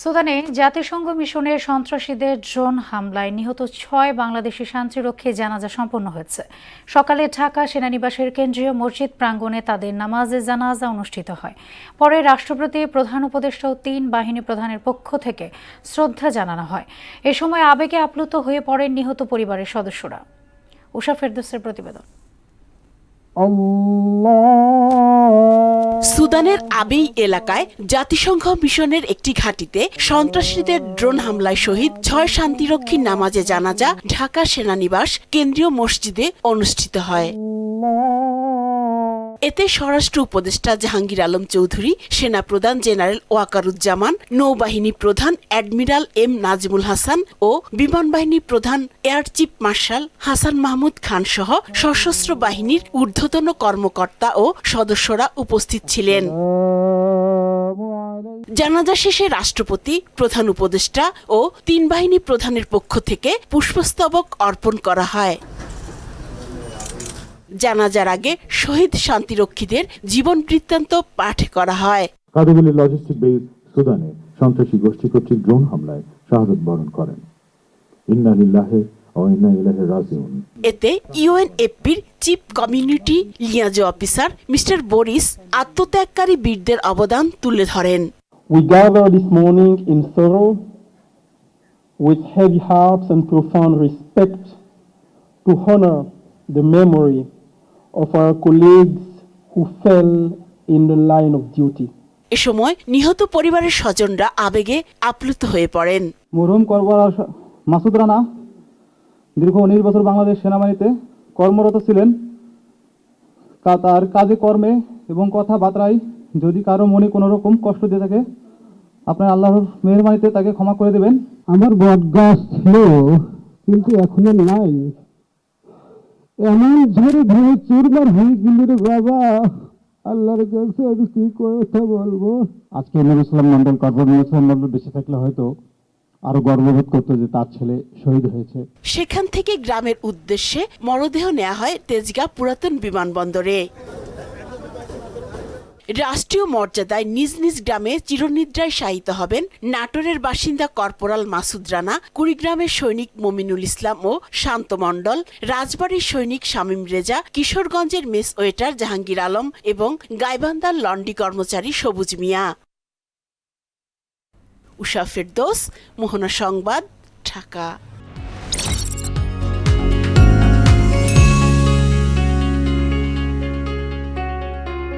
সুদানে জাতিসংঘ মিশনের সন্ত্রাসীদের ড্রোন হামলায় নিহত ৬ বাংলাদেশি শান্তিরক্ষী জানাজা সম্পন্ন হয়েছে। সকালে ঢাকা সেনানিবাসের কেন্দ্রীয় মসজিদ প্রাঙ্গণে তাদের নামাজে জানাজা অনুষ্ঠিত হয়। পরে রাষ্ট্রপতি, প্রধান উপদেষ্টা ও ৩ বাহিনী প্রধানের পক্ষ থেকে শ্রদ্ধা জানানো হয়। এ সময় আবেগে আপ্লুত হয়ে পড়েন নিহত পরিবারের সদস্যরা। উষা ফেরদৌসের প্রতিবেদন। সুদানের আবেই এলাকায় জাতিসংঘ মিশনের একটি ঘাঁটিতে সন্ত্রাসীদের ড্রোন হামলায় শহীদ ৬ শান্তিরক্ষীর নামাজে জানাজা ঢাকা সেনানিবাস কেন্দ্রীয় মসজিদে অনুষ্ঠিত হয়। এতে স্বরাষ্ট্র উপদেষ্টা জাহাঙ্গীর আলম চৌধুরী, সেনাপ্রধান জেনারেল ওয়াকারুজ্জামান, নৌবাহিনী প্রধান অ্যাডমিরাল এম নাজিমুল হাসান ও বিমান বাহিনী প্রধান air chief marshal Hasan Mahmud Khan সহ সশস্ত্র বাহিনীর ঊর্ধ্বতন কর্মকর্তা ও সদস্যরা উপস্থিত ছিলেন। জানাজা শেষে রাষ্ট্রপতি, প্রধান উপদেষ্টা ও ৩ বাহিনী প্রধানের পক্ষ থেকে পুষ্পস্তবক অর্পণ করা হয়। জানাজার আগে শহীদ শান্তিরক্ষীদের জীবন বৃত্তান্ত পাঠ করা হয়। কাদুগুলি লজিস্টিক বেস সুদানে সন্ত্রাসী গোষ্ঠী কর্তৃক ড্রোন হামলায় শাহাদত বরণ করেন। ইন্না লিল্লাহি ওয়া ইন্না ইলাইহি রাজিউন। এতে ইউএনএফপির chief community liaison officer mister Boris আত্মত্যাগকারী বীরদের অবদান তুলে ধরেন। We gather this morning in sorrow with heavy hearts and profound respect to honor the memory of our colleagues who fell in the line of duty. এ সময় নিহত পরিবারের স্বজনরা আবেগে আপ্লুত হয়ে পড়েন। মরহুম কর্পোরাল মাসুদ রানা দীর্ঘ 19 বছর বাংলাদেশ সেনাবাহিনীতে কর্মরত ছিলেন। তার কাজে কর্মে এবং কথাবার্তায় যদি কারো মনে কোনো রকম কষ্ট দিয়ে থাকে, আপনার আল্লাহর মেহেরবানিতে তাকে ক্ষমা করে দেবেন। আমার বদগাছ ছিল কিন্তু এখনো নাই, এমন ঝড়ে ধরে চুরমার হয়ে গেল রে বাবা, আল্লাহর কাছে আমি কি কথা বলবো। আজকে নবী সালাম মন্ডল, কর্পোরেট মন্ডল বেঁচে থাকলে হয়তো আরো গর্ববোধ করতো যে তার ছেলে শহীদ হয়েছে। সেখান থেকে গ্রামের উদ্দেশ্যে মরদেহ নেওয়া হয় তেজগাঁ পুরাতন বিমানবন্দরে। রাষ্ট্রীয় মর্যাদায় নিজ নিজ গ্রামে চিরনিদ্রায় শায়িত হবেন নাটোরের বাসিন্দা কর্পোরাল মাসুদ রানা, কুড়িগ্রামের সৈনিক মমিনুল ইসলাম ও শান্ত মণ্ডল, রাজবাড়ির সৈনিক শামীম রেজা, কিশোরগঞ্জের মেস ওয়েটার জাহাঙ্গীর আলম এবং গাইবান্ধার লন্ড্রি কর্মচারী সবুজ মিয়া। উষা ফেরদৌস, মোহনা সংবাদ, ঢাকা।